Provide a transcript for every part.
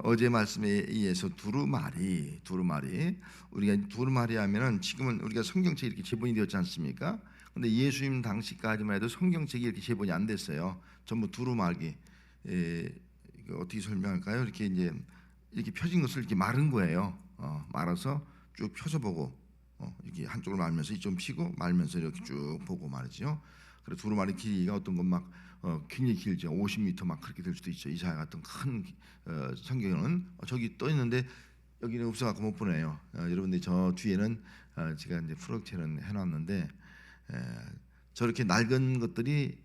어제 말씀에 의해서 두루마리 우리가 두루마리 하면은 지금은 우리가 성경책이 이렇게 제본이 되었지 않습니까? 근데 예수님 당시까지만 해도 성경책이 이렇게 제본이 안 됐어요. 전부 두루마리. 이거 어떻게 설명할까요? 이렇게 이제 이렇게 펴진 것을 이렇게 마른 거예요. 말아서 쭉 펴서 보고 이렇게 한쪽을 말면서 좀 피고 말면서 이렇게 쭉 보고 말이죠. 그래서 두루마리 길이가 어떤 건 막 굉장히 길죠. 50m 막 그렇게 될 수도 있죠. 이사야 같은 큰 성경은 저기 떠 있는데 여기는 없어갖고 못 보네요. 여러분들 저 뒤에는 제가 이제 프로젝트는 해놨는데 저렇게 낡은 것들이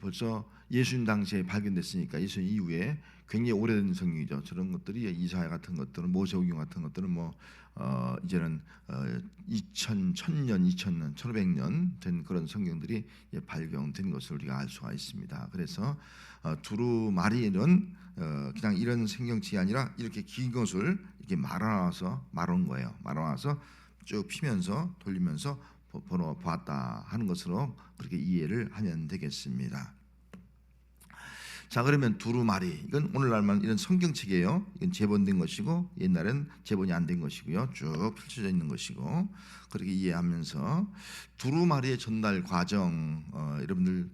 벌써 예수님 당시에 발견됐으니까 예수님 이후에 굉장히 오래된 성경이죠. 저런 것들이 이사야 같은 것들은 모세오경 같은 것들은 뭐 이제는 1000년, 1500년 된 그런 성경들이 발견된 것을 우리가 알 수가 있습니다. 그래서 두루마리는 그냥 이런 성경책이 아니라 이렇게 긴 것을 이렇게 말아온 거예요. 말아와서 쭉 피면서 돌리면서 보았다 하는 것으로 그렇게 이해를 하면 되겠습니다. 자, 그러면 두루마리 이건 오늘날만 이런 성경책이에요. 이건 제본된 것이고 옛날엔 제본이 안 된 것이고요. 쭉 펼쳐져 있는 것이고 그렇게 이해하면서 두루마리의 전달 과정 여러분들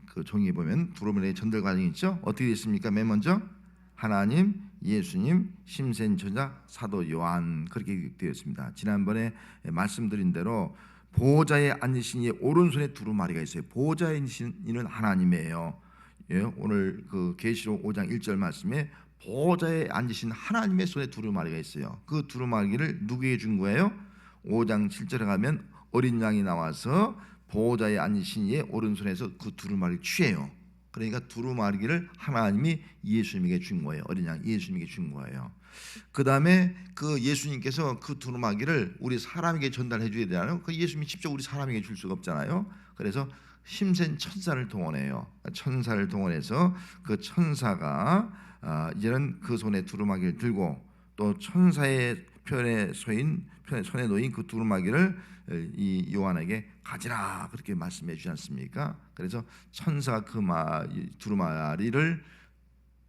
그 종이에 보면 두루마리의 전달 과정이 있죠. 어떻게 됐습니까? 맨 먼저 하나님, 예수님, 심센처자, 사도 요한 그렇게 되어 있습니다. 지난번에 말씀드린 대로 보호자에 앉으신 이의 오른손에 두루마리가 있어요. 보호자에 앉으신 이는 하나님이에요. 예, 오늘 그 계시록 5장 1절 말씀에 보호자에 앉으신 하나님의 손에 두루마리가 있어요. 그 두루마리를 누구에게 준 거예요? 5장 7절에 가면 어린 양이 나와서 보호자에 앉으신 이의 오른손에서 그 두루마리를 취해요. 그러니까 두루마리를 하나님이 예수님에게 준 거예요. 어린 양 예수님에게 준 거예요. 그 다음에 그 예수님께서 그 두루마기를 우리 사람에게 전달해 줘야 되잖아요. 그 예수님이 직접 우리 사람에게 줄 수가 없잖아요. 그래서 힘센 천사를 동원해요. 천사를 동원해서 그 천사가 이제는 그 손에 두루마기를 들고 또 천사의 손에 놓인 그 두루마기를 이 요한에게 가지라 그렇게 말씀해 주지 않습니까? 그래서 천사가 그 두루마리를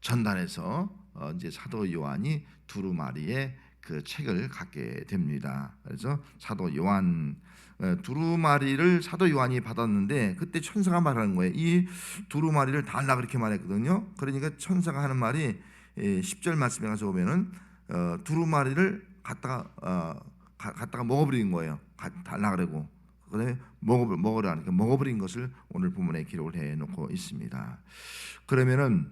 전달해서 이제 사도 요한이 두루마리의 그 책을 갖게 됩니다. 그래서 사도 요한 두루마리를 사도 요한이 받았는데 그때 천사가 말하는 거예요. 이 두루마리를 달라 그렇게 말했거든요. 그러니까 천사가 하는 말이 10절 말씀에 가서 보면은 두루마리를 갖다가 먹어버린 거예요. 달라 그러고 그다음에 먹으라 하니까 먹어버린 것을 오늘 본문에 기록을 해놓고 있습니다. 그러면은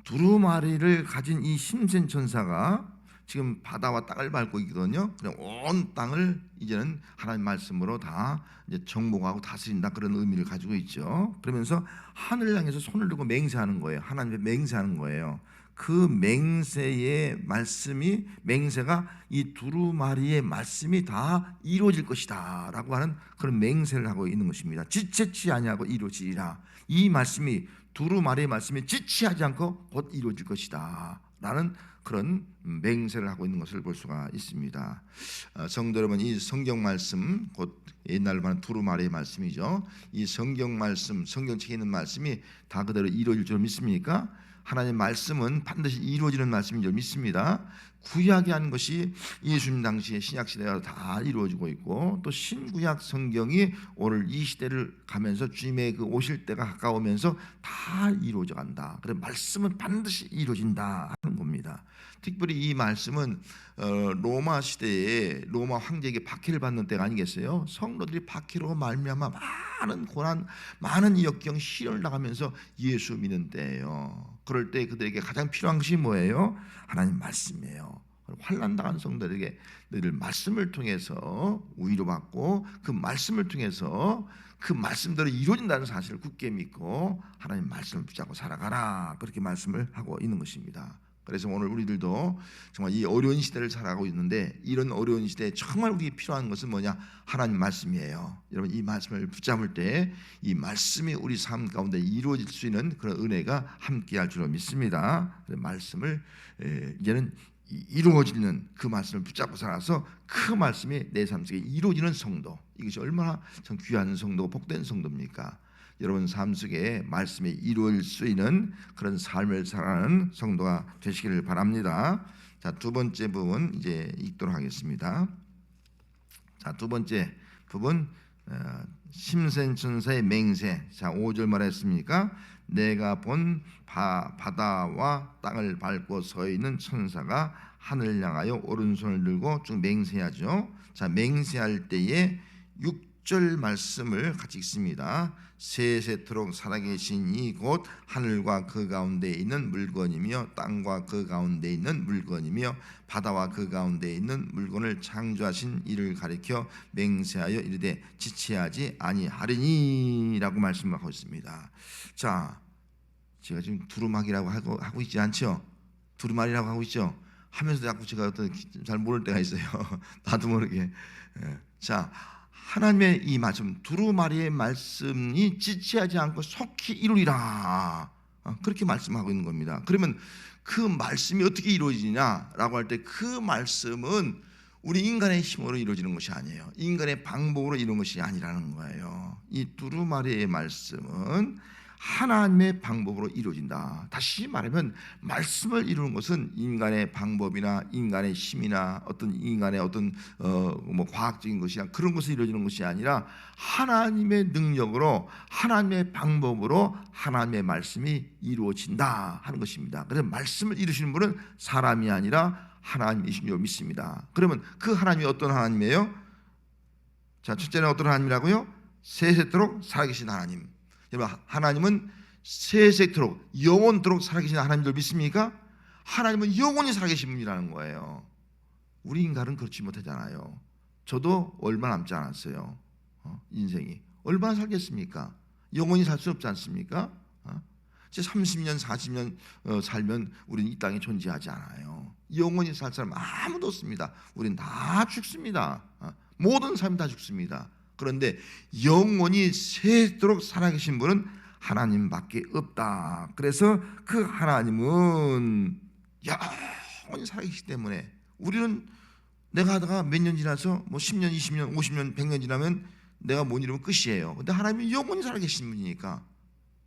두루마리를 가진 이 심센 천사가 지금 바다와 땅을 밟고 있거든요. 그냥 온 땅을 이제는 하나님 말씀으로 다 이제 정복하고 다스린다 그런 의미를 가지고 있죠. 그러면서 하늘을 향해서 손을 들고 맹세하는 거예요. 하나님께 맹세하는 거예요. 그 맹세의 말씀이 맹세가 이 두루마리의 말씀이 다 이루어질 것이다라고 하는 그런 맹세를 하고 있는 것입니다. 지체치 아니하고 이루어지리라. 이 말씀이 두루마리의 말씀이 지체하지 않고 곧 이루어질 것이다 라는 그런 맹세를 하고 있는 것을 볼 수가 있습니다. 성도 여러분, 이 성경 말씀 곧 옛날로 말하는 두루마리의 말씀이죠. 이 성경 말씀, 성경책에 있는 말씀이 다 그대로 이루어질 줄 믿습니까? 하나님의 말씀은 반드시 이루어지는 말씀인 줄 믿습니다. 구약이 한 것이 예수님 당시에 신약 시대가 다 이루어지고 있고 또 신구약 성경이 오늘 이 시대를 가면서 주님의 그 오실 때가 가까우면서 다 이루어져 간다. 그래서 말씀은 반드시 이루어진다 하는 겁니다. 특별히 이 말씀은 로마 시대에 로마 황제에게 박해를 받는 때가 아니겠어요? 성도들이 박해로 말미암아 많은 고난, 많은 역경, 시련을 당하면서 예수 믿는 때예요. 그럴 때 그들에게 가장 필요한 것이 뭐예요? 하나님 말씀이에요. 환난 당한 성도들에게 늘 말씀을 통해서 위로받고 그 말씀을 통해서 그 말씀대로 이루어진다는 사실을 굳게 믿고 하나님 말씀을 붙잡고 살아가라 그렇게 말씀을 하고 있는 것입니다. 그래서 오늘 우리들도 정말 이 어려운 시대를 살아가고 있는데 이런 어려운 시대에 정말 우리에게 필요한 것은 뭐냐? 하나님 말씀이에요. 여러분 이 말씀을 붙잡을 때 이 말씀이 우리 삶 가운데 이루어질 수 있는 그런 은혜가 함께할 줄로 믿습니다. 말씀을 이제는 이루어지는 그 말씀을 붙잡고 살아서 그 말씀이 내 삶 속에 이루어지는 성도, 이것이 얼마나 참 귀한 성도고 복된 성도입니까? 여러분 삶 속에 말씀이 이루어질 수 있는 그런 삶을 살아가는 성도가 되시기를 바랍니다. 자, 두 번째 부분 이제 읽도록 하겠습니다. 자, 두 번째 부분 심센 천사의 맹세. 자, 5절 말했습니까? 내가 본 바다와 땅을 밟고 서 있는 천사가 하늘을 향하여 오른손을 들고 쭉 맹세하죠. 자, 맹세할 때에 6절 말씀을 같이 읽습니다. 세세토록 살아계신 이 곧 하늘과 그 가운데 있는 물건이며 땅과 그 가운데 있는 물건이며 바다와 그 가운데 있는 물건을 창조하신 이를 가리켜 맹세하여 이르되 지체하지 아니하리니라고 말씀하고 있습니다. 자, 제가 지금 두루마기라고 하고 있지 않죠? 두루마리라고 하고 있죠? 하면서도 자꾸 제가 어떤 잘 모를 때가 있어요. 나도 모르게. 자, 하나님의 이 말씀, 두루마리의 말씀이 지체하지 않고 속히 이루리라, 그렇게 말씀하고 있는 겁니다. 그러면 그 말씀이 어떻게 이루어지냐라고 할 때 그 말씀은 우리 인간의 힘으로 이루어지는 것이 아니에요. 인간의 방법으로 이루는 것이 아니라는 거예요. 이 두루마리의 말씀은 하나님의 방법으로 이루어진다. 다시 말하면 말씀을 이루는 것은 인간의 방법이나 인간의 힘이나 어떤 인간의 어떤 뭐 과학적인 것이나 그런 것으로 이루어지는 것이 아니라 하나님의 능력으로 하나님의 방법으로 하나님의 말씀이 이루어진다 하는 것입니다. 그래서 말씀을 이루시는 분은 사람이 아니라 하나님이신 줄 믿습니다. 그러면 그 하나님이 어떤 하나님이에요? 자, 첫째는 어떤 하나님이라고요? 세세토록 살아계신 하나님. 여러분, 하나님은 세세토록 영원토록 살아계신 하나님 줄 믿습니까? 하나님은 영원히 살아계신 분이라는 거예요. 우리 인간은 그렇지 못하잖아요. 저도 얼마 남지 않았어요. 인생이 얼마나 살겠습니까? 영원히 살 수 없지 않습니까? 이제 30년 40년 살면 우리는 이 땅에 존재하지 않아요. 영원히 살 사람 아무도 없습니다. 우리는 다 죽습니다. 모든 사람이 다 죽습니다. 그런데 영원히 세도록 살아계신 분은 하나님밖에 없다. 그래서 그 하나님은 영원히 살아계시기 때문에 우리는 내가 하다가 몇 년 지나서 뭐 10년, 20년, 50년, 100년 지나면 내가 못 이루면 끝이에요. 근데 하나님은 영원히 살아계신 분이니까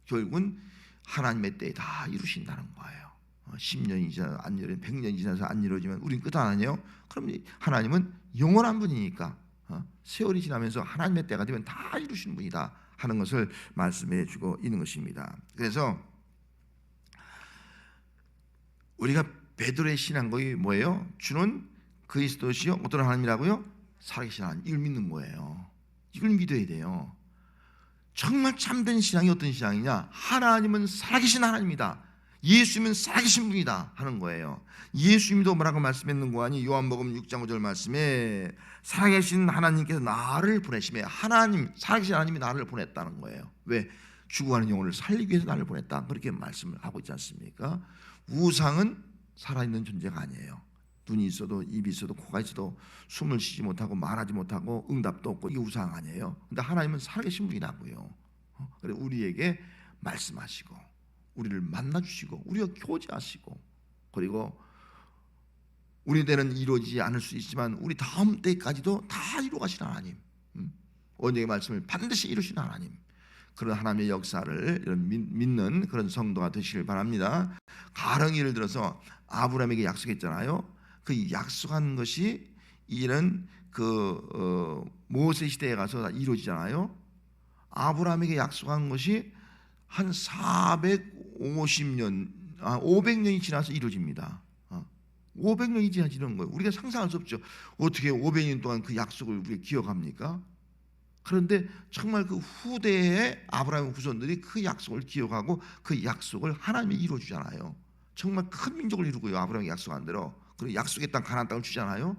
결국은 하나님의 때에 다 이루신다는 거예요. 10년이 지나서 안 이루어지면 100년이 지나서 안 이루어지면 우린 끝 아니에요? 그럼 하나님은 영원한 분이니까 세월이 지나면서 하나님의 때가 되면 다 이루시는 분이다 하는 것을 말씀해 주고 있는 것입니다. 그래서 우리가 베드로의 신앙이 뭐예요? 주는 그리스도시요 어떤 하나님이라고요? 살아계신 하나님. 이걸 믿는 거예요. 이걸 믿어야 돼요. 정말 참된 신앙이 어떤 신앙이냐? 하나님은 살아계신 하나님이다. 예수님은 살아계신 분이다 하는 거예요. 예수님도 뭐라고 말씀했는 거 아니? 요한복음 6장 5절 말씀에 살아계신 하나님께서 나를 보내심에 하나님, 살아계신 하나님이 나를 보냈다는 거예요. 왜? 죽어가는 영혼을 살리기 위해서 나를 보냈다. 그렇게 말씀을 하고 있지 않습니까? 우상은 살아있는 존재가 아니에요. 눈이 있어도 입이 있어도 코가 있어도 숨을 쉬지 못하고 말하지 못하고 응답도 없고 이게 우상 아니에요. 근데 하나님은 살아계신 분이라고요. 그래 우리에게 말씀하시고 우리를 만나주시고 우리와 교제하시고 그리고 우리 때는 이루어지지 않을 수 있지만 우리 다음 때까지도 다 이루어가시는 하나님, 언약의 말씀을 반드시 이루시는 하나님, 그런 하나님의 역사를 믿는 그런 성도가 되시길 바랍니다. 가령 예를 들어서 아브라함에게 약속했잖아요. 그 약속한 것이 이런 모세 시대에 가서 다 이루어지잖아요. 아브라함에게 약속한 것이 한 450년, 500년이 지나서 이루어집니다. 500년이 지나지는 거예요. 우리가 상상할 수 없죠. 어떻게 500년 동안 그 약속을 우리가 기억합니까? 그런데 정말 그 후대의 아브라함 후손들이 그 약속을 기억하고 그 약속을 하나님이 이루어주잖아요. 정말 큰 민족을 이루고요. 아브라함이 약속한 대로. 그리고 약속의 땅 가나안 땅을 주잖아요.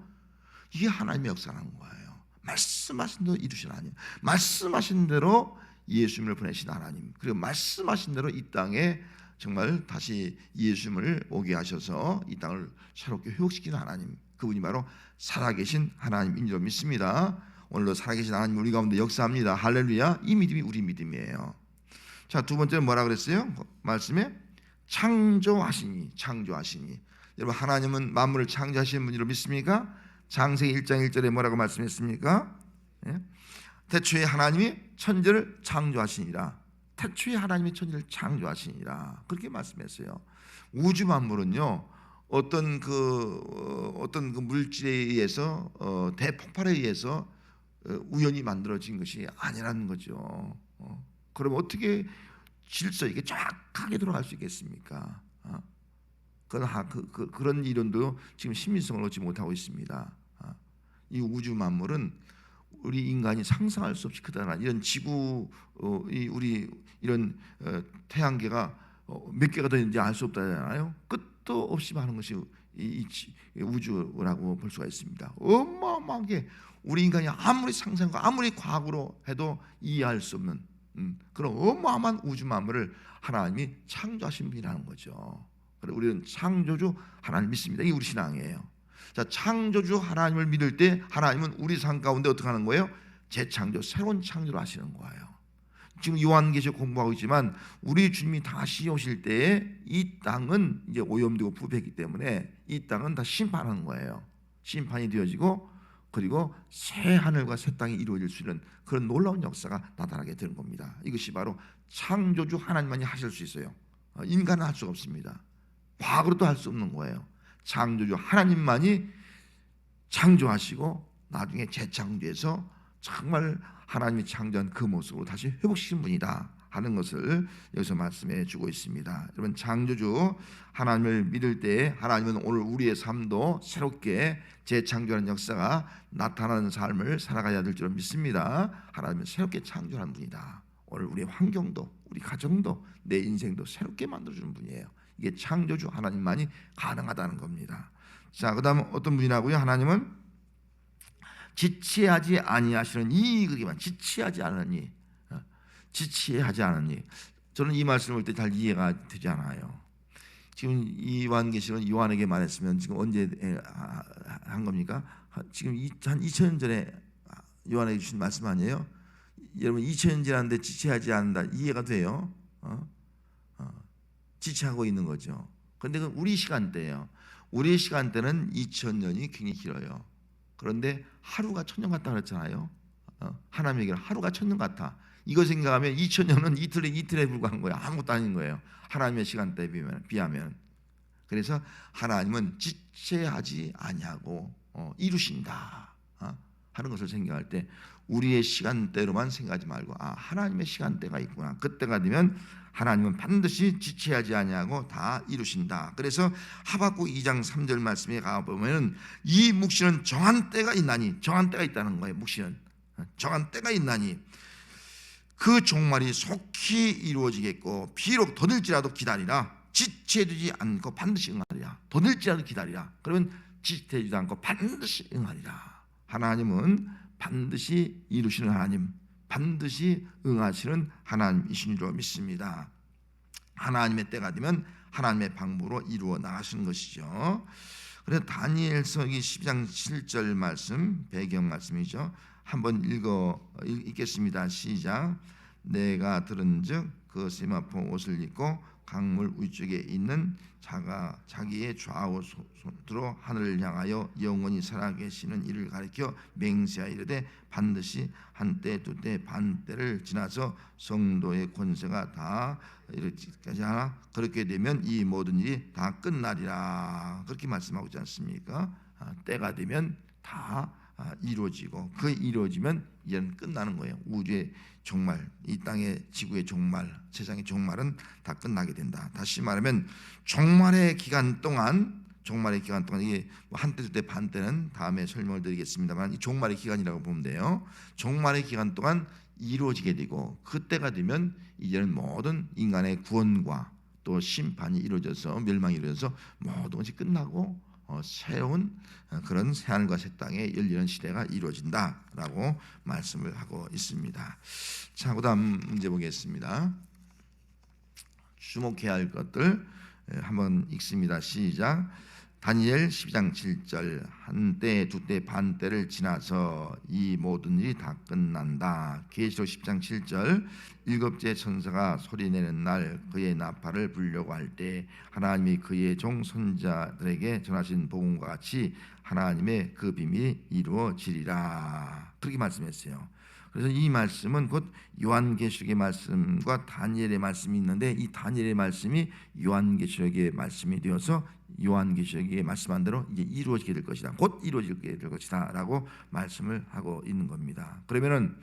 이게 하나님의 역사라는 거예요. 말씀하신 대로 이루신 하나님, 말씀하신 대로 예수님을 보내신 하나님, 그리고 말씀하신 대로 이 땅에 정말 다시 예수님을 오게 하셔서 이 땅을 새롭게 회복시키는 하나님, 그분이 바로 살아계신 하나님인 줄 믿습니다. 오늘도 살아계신 하나님 우리 가운데 역사합니다. 할렐루야. 이 믿음이 우리 믿음이에요. 자, 두 번째는 뭐라 그랬어요? 말씀에 창조하시니. 여러분, 하나님은 만물을 창조하시는 분이라고 믿습니까? 창세기 1장 1절에 뭐라고 말씀했습니까? 예? 태초에 하나님이 천지를 창조하시니라. 태초에 하나님이 천지를 창조하시니라 그렇게 말씀했어요. 우주 만물은요 어떤 그 물질에 의해서 대폭발에 의해서 우연히 만들어진 것이 아니라는 거죠. 그럼 어떻게 질서 이게 정확하게 돌아갈 수 있겠습니까? 그런 이론도 지금 신빙성을 얻지 못하고 있습니다. 이 우주 만물은 우리 인간이 상상할 수 없이 크다란 이런 지구, 우리 이런 태양계가 몇 개가 더 있는지 알 수 없다잖아요. 끝도 없이 많은 것이 이 우주라고 볼 수가 있습니다. 어마어마하게 우리 인간이 아무리 상상하고 아무리 과학으로 해도 이해할 수 없는 그런 어마어마한 우주 만물을 하나님이 창조하신 분이라는 거죠. 그래서 우리는 창조주 하나님 믿습니다. 이게 우리 신앙이에요. 자, 창조주 하나님을 믿을 때 하나님은 우리 삶 가운데 어떻게 하는 거예요? 재창조, 새로운 창조를 하시는 거예요. 지금 요한계시록 공부하고 있지만 우리 주님이 다시 오실 때에 이 땅은 이제 오염되고 부패했기 때문에 이 땅은 다 심판하는 거예요. 심판이 되어지고 그리고 새 하늘과 새 땅이 이루어질 수 있는 그런 놀라운 역사가 나타나게 되는 겁니다. 이것이 바로 창조주 하나님만이 하실 수 있어요. 인간은 할 수가 없습니다. 과거로도 할 수 없는 거예요. 창조주 하나님만이 창조하시고 나중에 재창조해서 정말 하나님이 창조한 그 모습으로 다시 회복시킨 분이다 하는 것을 여기서 말씀해 주고 있습니다. 여러분, 창조주 하나님을 믿을 때 하나님은 오늘 우리의 삶도 새롭게 재창조하는 역사가 나타나는 삶을 살아가야 될 줄 믿습니다. 하나님은 새롭게 창조하는 분이다. 오늘 우리의 환경도 우리 가정도 내 인생도 새롭게 만들어주는 분이에요. 이게 창조주 하나님만이 가능하다는 겁니다. 자, 그 다음 어떤 분이라고요? 하나님은 지체하지 아니하시는 이 그게만 지체하지 않으니 지체하지 않으니 저는 이 말씀을 볼 때 잘 이해가 되지 않아요. 지금 이 요한계시록은 요한에게 말했으면 지금 언제 한 겁니까? 지금 한 2000년 전에 요한에게 주신 말씀 아니에요? 여러분 2000년 지났는데 지체하지 않는다 이해가 돼요? 지체하고 있는 거죠. 그런데 그건 우리 시간대예요. 우리 시간대는 2000년이 굉장히 길어요. 그런데 하루가 1000년 같다 그랬잖아요. 하나님에게는 하루가 1000년 같아. 이거 생각하면 2000년은 이틀에 불과한 거예요. 아무것도 아닌 거예요. 하나님의 시간대에 비하면. 그래서 하나님은 지체하지 아니하고 이루신다 하는 것을 생각할 때 우리의 시간대로만 생각하지 말고 하나님의 시간대가 있구나. 그때가 되면 하나님은 반드시 지체하지 아니하고 다 이루신다. 그래서 하박국 2장 3절 말씀에 가보면 이 묵시는 정한 때가 있나니 정한 때가 있다는 거예요. 묵시는 정한 때가 있나니 그 종말이 속히 이루어지겠고 비록 더딜지라도 기다리라. 지체되지 않고 반드시 응하리라. 더딜지라도 기다리라. 그러면 지체되지 않고 반드시 응하리라. 하나님은 반드시 이루시는 하나님, 반드시 응하시는 하나님이신 줄 믿습니다. 하나님의 때가 되면 하나님의 방법으로 이루어 나가시는 것이죠. 그래서 다니엘서 12장 7절 말씀, 배경 말씀이죠. 한번 읽겠습니다. 시작. 내가 들은즉 그 세마포 옷을 입고 강물 위쪽에 있는 자가 자기의 좌우 손으로 하늘을 향하여 영원히 살아계시는 이를 가리켜 맹세하여 이르되 반드시 한때 두때 반때를 지나서 성도의 권세가 다 이르기까지 하나 그렇게 되면 이 모든 일이 다 끝나리라. 그렇게 말씀하고 있지 않습니까? 때가 되면 다 이루어지고 그 이루어지면 이제는 끝나는 거예요. 우주의 종말, 이 땅의 지구의 종말, 세상의 종말은 다 끝나게 된다. 다시 말하면 종말의 기간 동안 이게 한때 두때 반때는 다음에 설명을 드리겠습니다만 이 종말의 기간이라고 보면 돼요. 종말의 기간 동안 이루어지게 되고 그때가 되면 이제는 모든 인간의 구원과 또 심판이 이루어져서 멸망이 이루어져서 모든 것이 끝나고 새로운 그런 새하늘과 새 땅에 열리는 시대가 이루어진다라고 말씀을 하고 있습니다. 자, 그다음 문제 보겠습니다. 주목해야 할 것들 한번 읽습니다. 시작. 다니엘 12장 7절 한때 두때 반때를 지나서 이 모든 일이 다 끝난다. 계시록 10장 7절 일곱째 천사가 소리내는 날 그의 나팔을 불려고 할 때 하나님이 그의 종 선자들에게 전하신 복음과 같이 하나님의 그 비밀이 이루어지리라. 그렇게 말씀했어요. 그래서 이 말씀은 곧 요한계시록의 말씀과 다니엘의 말씀이 있는데 이 다니엘의 말씀이 요한계시록의 말씀이 되어서 요한계시록의 말씀한 대로 이제 이루어지게 될 것이다. 곧 이루어지게 될 것이다라고 말씀을 하고 있는 겁니다. 그러면은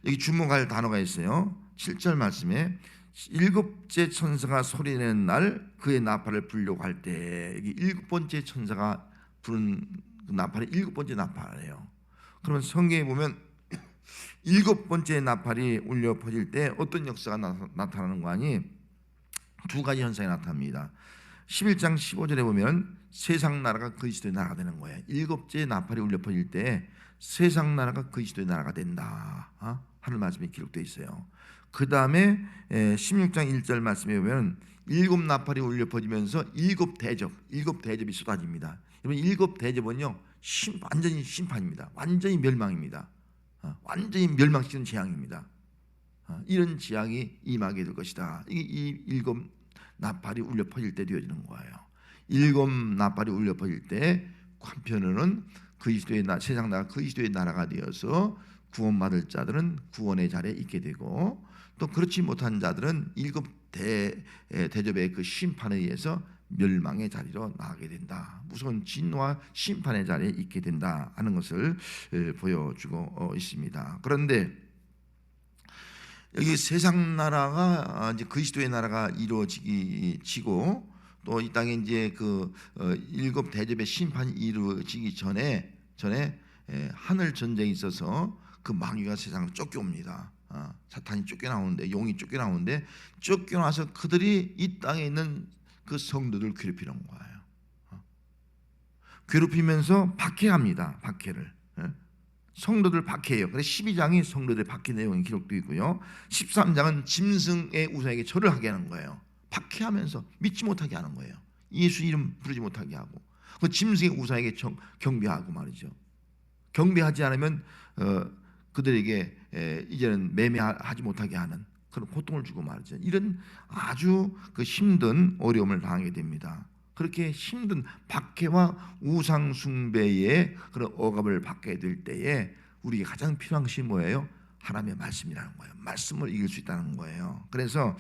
여기 주목할 단어가 있어요. 7절 말씀에 일곱째 천사가 소리내는 날 그의 나팔을 불려고 할 때 여기 일곱 번째 천사가 부른 나팔이 일곱 번째 나팔이에요. 그러면 성경에 보면 일곱 번째 나팔이 울려 퍼질 때 어떤 역사가 나타나는 거 아니? 두 가지 현상이 나타납니다. 11장 15절에 보면 세상 나라가 그리스도의 나라가 되는 거예요. 일곱째 나팔이 울려 퍼질 때 세상 나라가 그리스도의 나라가 된다 하는 말씀이 기록되어 있어요. 그 다음에 16장 1절 말씀에 보면 일곱 나팔이 울려 퍼지면서 일곱 대접이 쏟아집니다. 여러분 일곱 대접은요 완전히 심판입니다. 완전히 멸망입니다. 완전히 멸망시키는 재앙입니다. 이런 재앙이 임하게 될 것이다. 이게 이 일곱 나팔이 울려 퍼질 때 되어지는 거예요. 일곱 나팔이 울려 퍼질 때 한편으로는 그리스도의 세상 나라 그리스도의 나라가 되어서 구원받을 자들은 구원의 자리에 있게 되고 또 그렇지 못한 자들은 일곱 대접의 그 심판에 의해서 멸망의 자리로 나가게 된다. 무서운 진노와 심판의 자리에 있게 된다 하는 것을 보여주고 있습니다. 그런데 여기 세상 나라가 이제 그리스도의 나라가 이루어지고 또 이 땅에 이제 그 일곱 대접의 심판이 이루어지기 전에 하늘 전쟁이 있어서 그 마귀가 세상을 쫓겨옵니다. 사탄이 쫓겨나오는데 용이 쫓겨나오는데 쫓겨나서 그들이 이 땅에 있는 그 성도들 괴롭히는 거예요. 괴롭히면서 박해합니다. 박해를. 성도들 박해해요. 그래서 12장이 성도들 박해 내용이 기록되어 있고요. 13장은 짐승의 우상에게 절을 하게 하는 거예요. 박해하면서 믿지 못하게 하는 거예요. 예수 이름 부르지 못하게 하고 그 짐승의 우상에게 경배하고 말이죠. 경배하지 않으면 그들에게 이제는 매매하지 못하게 하는 그런 고통을 주고 말이죠. 이런 아주 그 힘든 어려움을 당하게 됩니다. 그렇게 힘든 박해와 우상 숭배의 그런 억압을 받게 될 때에 우리에게 가장 필요한 것이 뭐예요? 하나님의 말씀이라는 거예요. 말씀을 이길 수 있다는 거예요. 그래서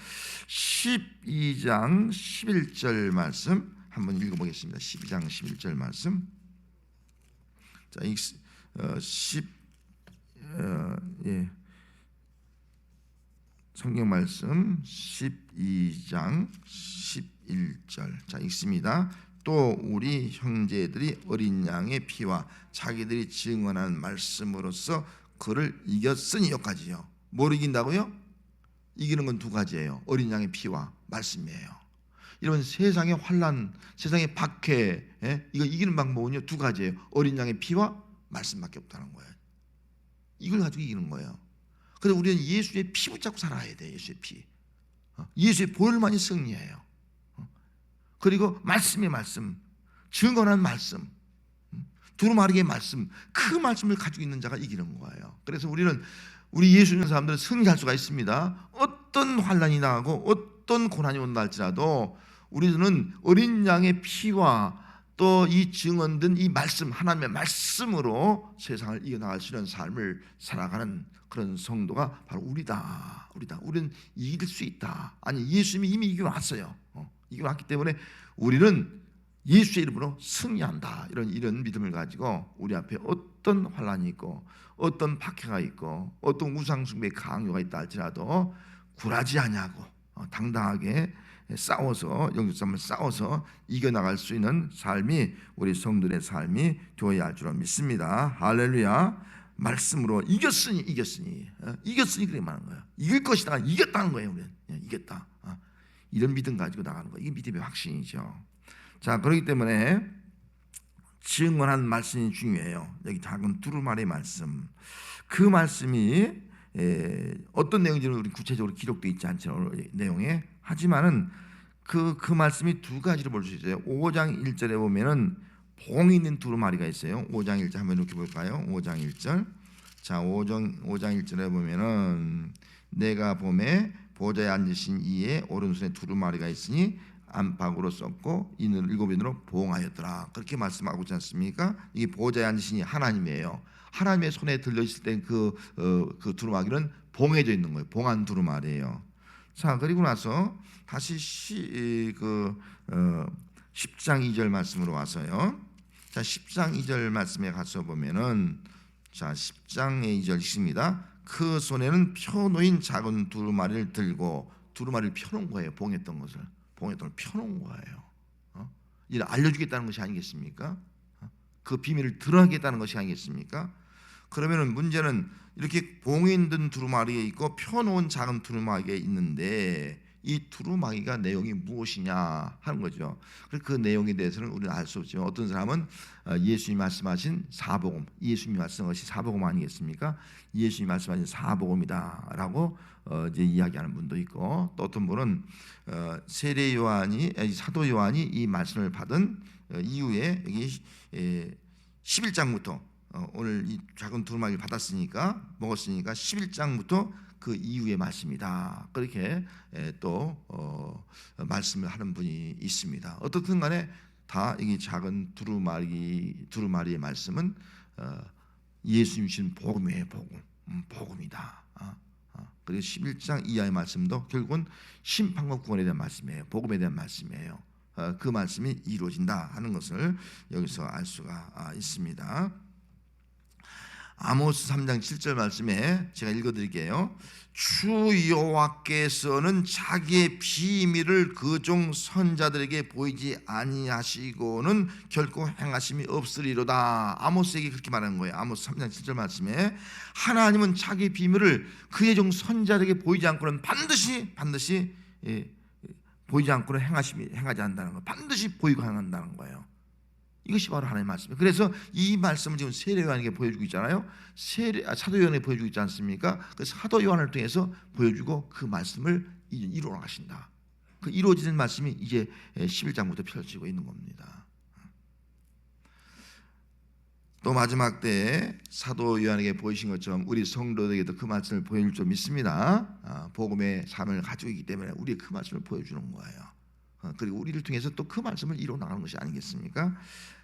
12장 11절 말씀 한번 읽어보겠습니다. 12장 11절 말씀. 자, 성경 말씀 12장 11절 자 읽습니다. 또 우리 형제들이 어린 양의 피와 자기들이 증언한 말씀으로써 그를 이겼으니 여기까지요. 뭘 이긴다고요? 이기는 건 두 가지예요. 어린 양의 피와 말씀이에요. 이런 세상의 환난, 세상의 박해, 이거 이기는 방법은요 두 가지예요. 어린 양의 피와 말씀밖에 없다는 거예요. 이걸 가지고 이기는 거예요. 그래서 우리는 예수의 피 붙잡고 살아야 돼. 예수의 피. 예수의 보혈만이 승리예요. 그리고 말씀의 말씀, 증언한 말씀, 두루마리의 말씀, 그 말씀을 가지고 있는 자가 이기는 거예요. 그래서 우리 예수 믿는 사람들은 승리할 수가 있습니다. 어떤 환난이 나가고 어떤 고난이 온다 할지라도 우리는 어린 양의 피와 또 이 증언된 이 말씀, 하나님의 말씀으로 세상을 이겨나갈 수 있는 삶을 살아가는 그런 성도가 바로 우리다. 우리는 이길 수 있다. 아니 예수님이 이미 이겨왔어요. 이겨왔기 때문에 우리는 예수의 이름으로 승리한다. 이런 믿음을 가지고 우리 앞에 어떤 환난이 있고 어떤 박해가 있고 어떤 우상숭배의 강요가 있다 할지라도 굴하지 아니하고 당당하게 싸워서 영적싸움을 싸워서 이겨나갈 수 있는 삶이 우리 성도의 삶이 되어야 할 줄 믿습니다. 할렐루야. 말씀으로 이겼으니 그렇게 말하는 거예요. 이길 것이다. 이겼다는 거예요. 우리는 이겼다. 이런 믿음 가지고 나가는 거예요. 이게 믿음의 확신이죠. 자, 그렇기 때문에 증언한 말씀이 중요해요. 여기 작은 두루마리의 말씀, 그 말씀이 어떤 내용인지는 우리 구체적으로 기록되어 있지 않죠. 내용에 하지만은 그 말씀이 두 가지로 볼 수 있어요. 5장 1절에 보면은 봉이 있는 두루마리가 있어요. 5장 1절 한번 이렇게 볼까요? 5장 1절. 자, 5장 1절에 보면은 내가 봄에 보좌에 앉으신 이의 오른손에 두루마리가 있으니 안팎으로 썼고 이는 일곱 인으로 보응하였더라. 그렇게 말씀하고 있지 않습니까? 이게 보좌에 앉으시니 하나님이에요. 하나님의 손에 들려 있을 때 그 두루마기는 봉해져 있는 거예요. 봉한 두루마리예요. 자, 그리고 나서 다시 10장 2절 말씀으로 와서요. 자, 10장 2절 말씀에 가서 보면은 자, 10장의 2절 있습니다. 그 손에는 펴놓인 작은 두루마리를 들고, 두루마리를 펴놓은 거예요. 봉했던 것을 펴놓은 거예요. 이를 알려주겠다는 것이 아니겠습니까? 그 비밀을 드러내겠다는 것이 아니겠습니까? 그러면은 문제는 이렇게 봉인된 두루마리에 있고 펴놓은 작은 두루마리에 있는데 이 두루마리가 내용이 무엇이냐 하는 거죠. 그 내용에 대해서는 우리는 알 수 없지만 어떤 사람은 예수님이 말씀하신 사복음, 예수님이 말씀한 것이 사복음 아니겠습니까? 예수님이 말씀하신 사복음이다라고 이제 이야기하는 분도 있고, 또 어떤 분은 세례 요한이 사도 요한이 이 말씀을 받은 이후에 여기 11장부터 오늘 이 작은 두루마리를 받았으니까 먹었으니까 11장부터 그 이후의 말씀이다. 그렇게 또 말씀을 하는 분이 있습니다. 어떻든 간에 다 이 작은 두루마리의 말씀은 예수님 주신 복음이에요. 복음이다. 그리고 11장 이하의 말씀도 결국은 심판과 구원에 대한 말씀이에요. 복음에 대한 말씀이에요. 그 말씀이 이루어진다 하는 것을 여기서 알 수가 있습니다. 아모스 3장 7절 말씀에 제가 읽어드릴게요. 주 여호와께서는 자기의 비밀을 그 종 선자들에게 보이지 아니하시고는 결코 행하심이 없으리로다. 아모스에게 그렇게 말하는 거예요. 아모스 3장 7절 말씀에 하나님은 자기의 비밀을 그의 종 선자들에게 보이지 않고는 반드시 보이지 않고는 행하지 않는다는 거예요. 반드시 보이고 행한다는 거예요. 이것이 바로 하나님의 말씀이에요. 그래서 이 말씀을 지금 세례 요한에게 보여주고 있잖아요. 사도 요한에게 보여주고 있지 않습니까? 그 사도 요한을 통해서 보여주고 그 말씀을 이루어 가신다. 그 이루어지는 말씀이 이제 11장부터 펼쳐지고 있는 겁니다. 또 마지막 때에 사도 요한에게 보이신 것처럼 우리 성도들에게도 그 말씀을 보여줄 줄 믿습니다. 복음의 삶을 가지고 있기 때문에 우리의 그 말씀을 보여주는 거예요. 그리고 우리를 통해서 또 그 말씀을 이루어 나가는 것이 아니겠습니까?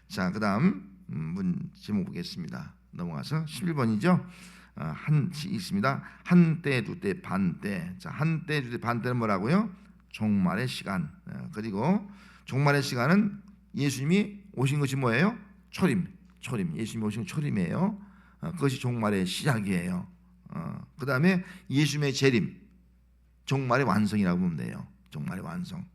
자, 그다음 문 제목 보겠습니다. 넘어가서 11번이죠. 한시 있습니다. 한때, 두때, 반때. 자, 한때, 두때, 반때는 뭐라고요? 종말의 시간. 그리고 종말의 시간은 예수님이 오신 것이 뭐예요? 초림. 예수님이 오신 초림이에요. 그것이 종말의 시작이에요. 그다음에 예수님의 재림. 종말의 완성이라고 보면 돼요. 종말의 완성.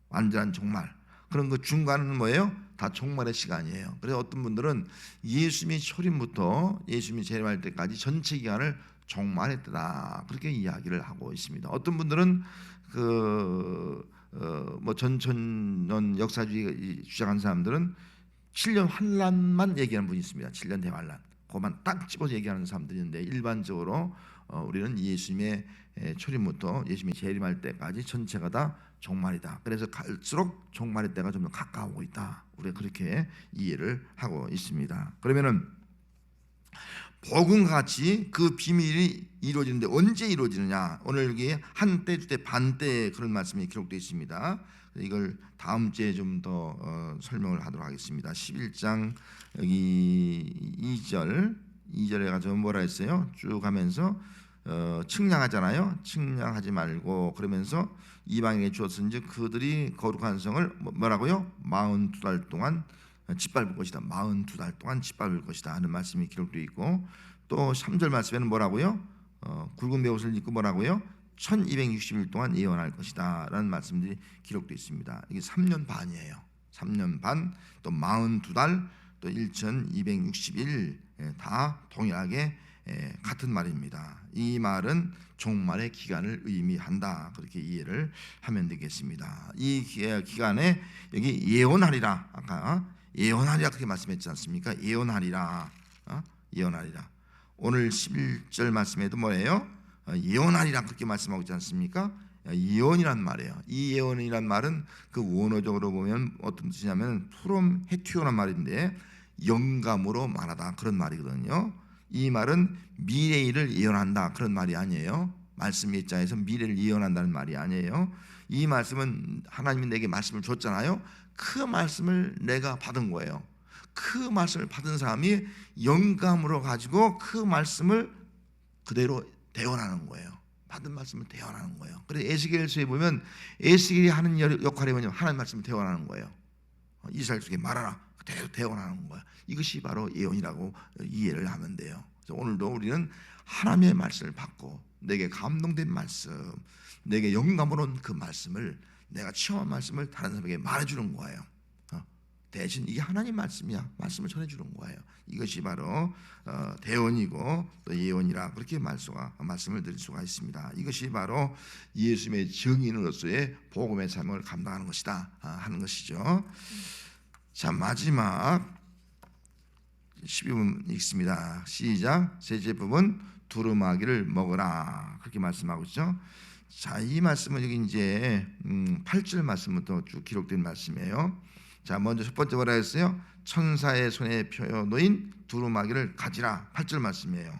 완전한 종말. 그런 그 중간은 뭐예요? 다 종말의 시간이에요. 그래서 어떤 분들은 예수님이 초림부터 예수님이 재림할 때까지 전체 기간을 종말의 때다 그렇게 이야기를 하고 있습니다. 어떤 분들은 뭐 전천년 역사주의 주장한 사람들은 7년 환란만 얘기하는 분이 있습니다. 7년 대환란. 그것만 딱 집어서 얘기하는 사람들이 있는데 우리는 예수님의 초림부터 예수님이 재림할 때까지 전체가 다 종말이다. 그래서 갈수록 종말의 때가 좀 더 가까워오고 있다. 우리가 그렇게 이해를 하고 있습니다. 그러면은 복음같이 그 비밀이 이루어지는데 언제 이루어지느냐? 오늘 여기 한때, 두때, 반때 그런 말씀이 기록되어 있습니다. 이걸 다음 주에 좀 더 설명을 하도록 하겠습니다. 11장 여기 2절에 가서 뭐라 했어요? 쭉 하면서 측량하잖아요. 측량하지 말고 그러면서 이방인에게 주었은즉 그들이 거룩한 성을 뭐라고요? 42달 동안 짓밟을 것이다. 42달 동안 짓밟을 것이다 하는 말씀이 기록되어 있고, 또 3절 말씀에는 뭐라고요? 굵은 베옷을 입고 뭐라고요? 1260일 동안 예언할 것이다 라는 말씀들이 기록되어 있습니다. 이게 3년 반이에요. 3년 반, 또 42달, 또 1260일 다 동일하게 같은 말입니다. 이 말은 종말의 기간을 의미한다. 그렇게 이해를 하면 되겠습니다. 이 기간에 여기 예언하리라, 아까 예언하리라 그렇게 말씀했지 않습니까? 예언하리라. 오늘 11절 말씀에도 뭐예요? 예언하리라 그렇게 말씀하고 있지 않습니까? 예언이란 말이에요. 이 예언이란 말은 그 원어적으로 보면 어떤 뜻이냐면 프롬 헤티오란 말인데 영감으로 말하다 그런 말이거든요. 이 말은 미래일을 예언한다 그런 말이 아니에요. 말씀의 입장에서 미래를 예언한다는 말이 아니에요. 이 말씀은 하나님이 내게 말씀을 줬잖아요. 그 말씀을 내가 받은 거예요. 그 말씀을 받은 사람이 영감으로 가지고 그 말씀을 그대로 대언하는 거예요. 받은 말씀을 대언하는 거예요. 그래서 에스겔서에 보면 에스겔이 하는 역할이 뭐냐면 하나님 말씀을 대언하는 거예요. 이스라엘 속에 말하라, 대언하는 거야. 이것이 바로 예언이라고 이해를 하면 돼요. 그래서 오늘도 우리는 하나님의 말씀을 받고 내게 감동된 말씀, 내게 영감으로 온 그 말씀을, 내가 체험한 말씀을 다른 사람에게 말해주는 거예요. 대신 이게 하나님 말씀이야. 말씀을 전해주는 거예요. 이것이 바로 대언이고 또 예언이라 그렇게 말씀을 드릴 수가 있습니다. 이것이 바로 예수님의 증인으로서의 복음의 삶을 감당하는 것이다 하는 것이죠. 자, 마지막 12분 읽습니다. 시작. 셋째 부분, 두루마기를 먹어라, 그렇게 말씀하고 있죠. 자, 이 말씀은 여기 이제 8절 말씀부터 쭉 기록된 말씀이에요. 자, 먼저 첫 번째 뭐라 했어요? 천사의 손에 펴 놓인 두루마기를 가지라. 8절 말씀이에요.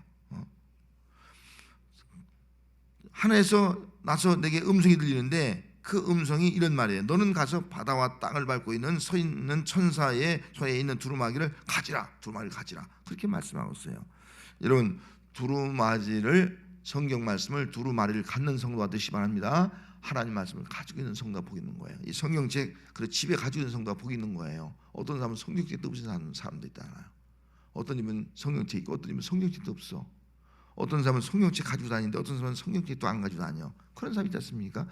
하늘에서 나서 내게 음성이 들리는데 그 음성이 이런 말이에요. 너는 가서 바다와 땅을 밟고 있는 서 있는 천사의 손에 있는 두루마기를 가지라. 두루마기를 가지라. 그렇게 말씀하고 있어요. 여러분, 두루마기를, 성경 말씀을 두루마리를 갖는 성도가 되시기 바랍니다. 하나님 말씀을 가지고 있는 성도가 복이 있는 거예요. 이 성경책 그 집에 가지고 있는 성도가 복이 있는 거예요. 어떤 사람은 성경책도 없이 사는 사람도 있잖아요. 어떤 님은 성경책 있고 어떤 님은 성경책도 없어. 어떤 사람은 성경책 가지고 다니는데 어떤 사람은 성경책도 안 가지고 다녀. 그런 사람이 있지 않습니까?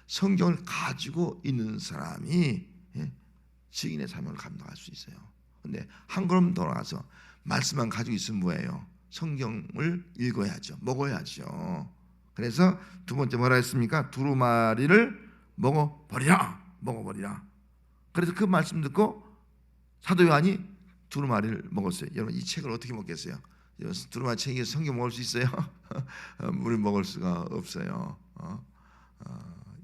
성경을 가지고 있는 사람이 증인의 삶을 감당할 수 있어요. 근데 한 걸음 돌아가서 말씀만 가지고 있으면 뭐예요? 성경을 읽어야죠. 먹어야죠. 그래서 두 번째 뭐라 했습니까? 두루마리를 먹어버리라. 먹어버리라. 그래서 그 말씀 듣고 사도 요한이 두루마리를 먹었어요. 여러분, 이 책을 어떻게 먹겠어요? 두루마리 책에 성경 먹을 수 있어요? 우리 먹을 수가 없어요.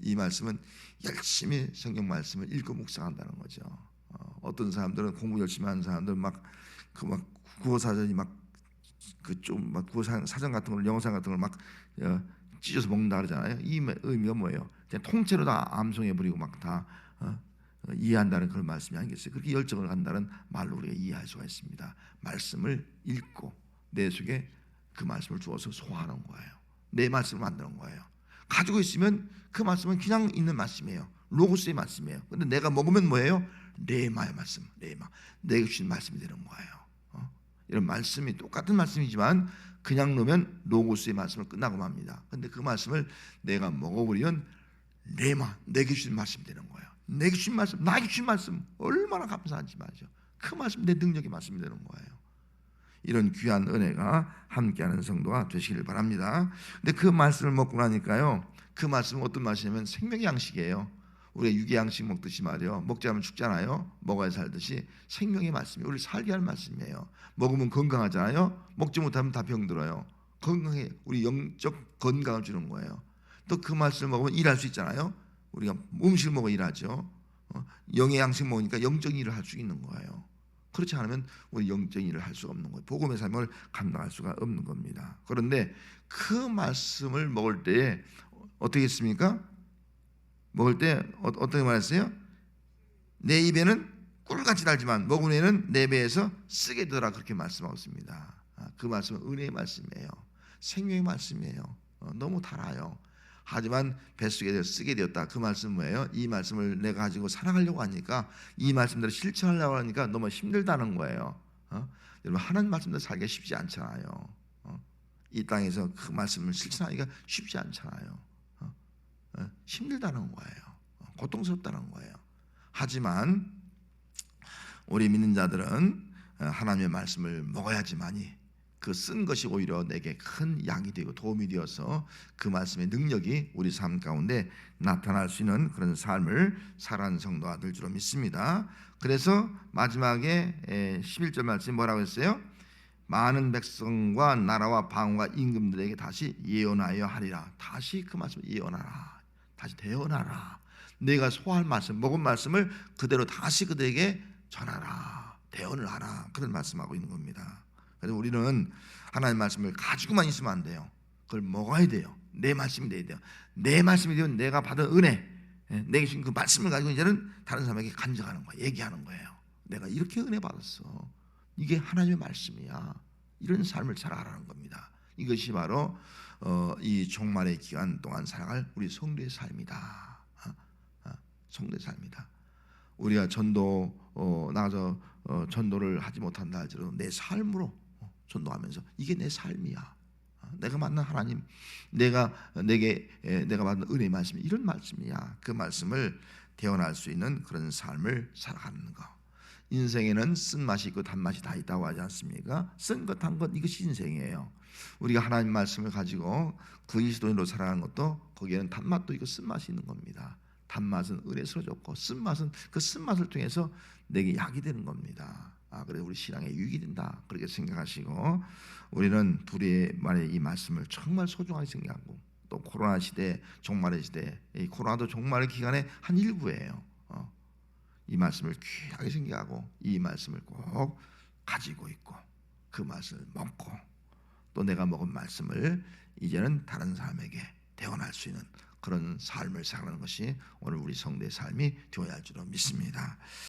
이 말씀은 열심히 성경 말씀을 읽고 묵상한다는 거죠. 어떤 사람들은 공부 열심히 하는 사람들은 막 국어 사전이 막 국어 사전 같은 걸, 영어상 같은 걸 막 찢어서 먹는다 그러잖아요. 이 의미가 뭐예요? 그냥 통째로 다 암송해 버리고 막 다 이해한다는 그런 말씀이 아니겠어요? 그렇게 열정을 한다는 말로 우리가 이해할 수가 있습니다. 말씀을 읽고 내 속에 그 말씀을 주어서 소화하는 거예요. 내 말씀을 만드는 거예요. 가지고 있으면 그 말씀은 그냥 있는 말씀이에요. 로고스의 말씀이에요. 근데 내가 먹으면 뭐예요? 레마의 말씀, 레마. 내게 주신 말씀이 되는 거예요. 이런 말씀이 똑같은 말씀이지만 그냥 놓으면 로고스의 말씀을 끝나고 맙니다. 근데 그 말씀을 내가 먹어버리면 레마, 내게 주신 말씀이 되는 거예요. 내게 주신 말씀, 나에게 주신 말씀, 얼마나 감사한지 말이죠. 그 말씀, 내 능력의 말씀이 되는 거예요. 이런 귀한 은혜가 함께하는 성도가 되시길 바랍니다. 근데 그 말씀을 먹고 나니까요, 그 말씀은 어떤 말씀이냐면 생명의 양식이에요. 우리가 육의 양식 먹듯이 말이요, 먹지 않으면 죽잖아요. 먹어야 살듯이 생명의 말씀이 우리를 살게 할 말씀이에요. 먹으면 건강하잖아요. 먹지 못하면 다 병들어요. 건강해, 우리 영적 건강을 주는 거예요. 또 그 말씀을 먹으면 일할 수 있잖아요. 우리가 음식을 먹어 일하죠. 영의 양식 먹으니까 영적 일을 할 수 있는 거예요. 그렇지 않으면 우리 영적 일을 할 수가 없는 거예요. 복음의 삶을 감당할 수가 없는 겁니다. 그런데 그 말씀을 먹을 때 어떻게 했습니까? 먹을 때 어떻게 말했어요? 내 입에는 꿀같이 달지만 먹은 후에는 내 배에서 쓰게 되더라, 그렇게 말씀하고 있습니다. 그 말씀은 은혜의 말씀이에요. 생명의 말씀이에요. 너무 달아요. 하지만 뱃속에 쓰게 되었다. 그 말씀은 뭐예요? 이 말씀을 내가 가지고 살아가려고 하니까, 이 말씀대로 실천하려고 하니까 너무 힘들다는 거예요. 여러분, 하나님 말씀대로 살기가 쉽지 않잖아요. 이 땅에서 그 말씀을 실천하기가 쉽지 않잖아요. 힘들다는 거예요. 고통스럽다는 거예요. 하지만 우리 믿는 자들은 하나님의 말씀을 먹어야지만이 그 쓴 것이 오히려 내게 큰 양이 되고 도움이 되어서 그 말씀의 능력이 우리 삶 가운데 나타날 수 있는 그런 삶을 살아가는 성도가 될 줄 믿습니다. 그래서 마지막에 11절 말씀이 뭐라고 했어요? 많은 백성과 나라와 방언과 임금들에게 다시 예언하여 하리라. 다시 그 말씀을 예언하라. 다시 대언하라. 내가 소할 말씀, 먹은 말씀을 그대로 다시 그들에게 전하라. 대언을 하라. 그런 말씀하고 있는 겁니다. 그래서 우리는 하나님의 말씀을 가지고만 있으면 안 돼요. 그걸 먹어야 돼요. 내 말씀이 돼야 돼요. 내 말씀이 되면 내가 받은 은혜, 내게 주신 그 말씀을 가지고 이제는 다른 사람에게 간증하는 거예요. 얘기하는 거예요. 내가 이렇게 은혜 받았어. 이게 하나님의 말씀이야. 이런 삶을 살아가라는 겁니다. 이것이 바로 이 종말의 기간 동안 살아갈 우리 성도의 삶이다. 성도의 삶이다. 우리가 전도 나가서 전도를 하지 못한다 할지라도 내 삶으로 전도하면서 이게 내 삶이야. 내가 만난 하나님, 내가 받은 은혜의 말씀이 이런 말씀이야. 그 말씀을 대언할 수 있는 그런 삶을 살아가는 거. 인생에는 쓴맛이 있고 단맛이 다 있다고 하지 않습니까? 쓴 것, 단 것, 이것이 인생이에요. 우리가 하나님 말씀을 가지고 그리스도인으로 살아가는 것도 거기에는 단맛도 있고 쓴맛이 있는 겁니다. 단맛은 은혜스러워졌고 쓴맛은 그 쓴맛을 통해서 내게 약이 되는 겁니다. 그래서 우리 신앙에 유익이 된다. 그렇게 생각하시고 우리는 둘의 말의 이 말씀을 정말 소중하게 생각하고 또 코로나 시대, 종말의 시대, 이 코로나도 종말의 기간의 한 일부예요. 이 말씀을 귀하게 생각하고 이 말씀을 꼭 가지고 있고 그 말씀을 먹고 또 내가 먹은 말씀을 이제는 다른 사람에게 대언할 수 있는 그런 삶을 살아가는 것이 오늘 우리 성도의 삶이 되어야 할 줄로 믿습니다.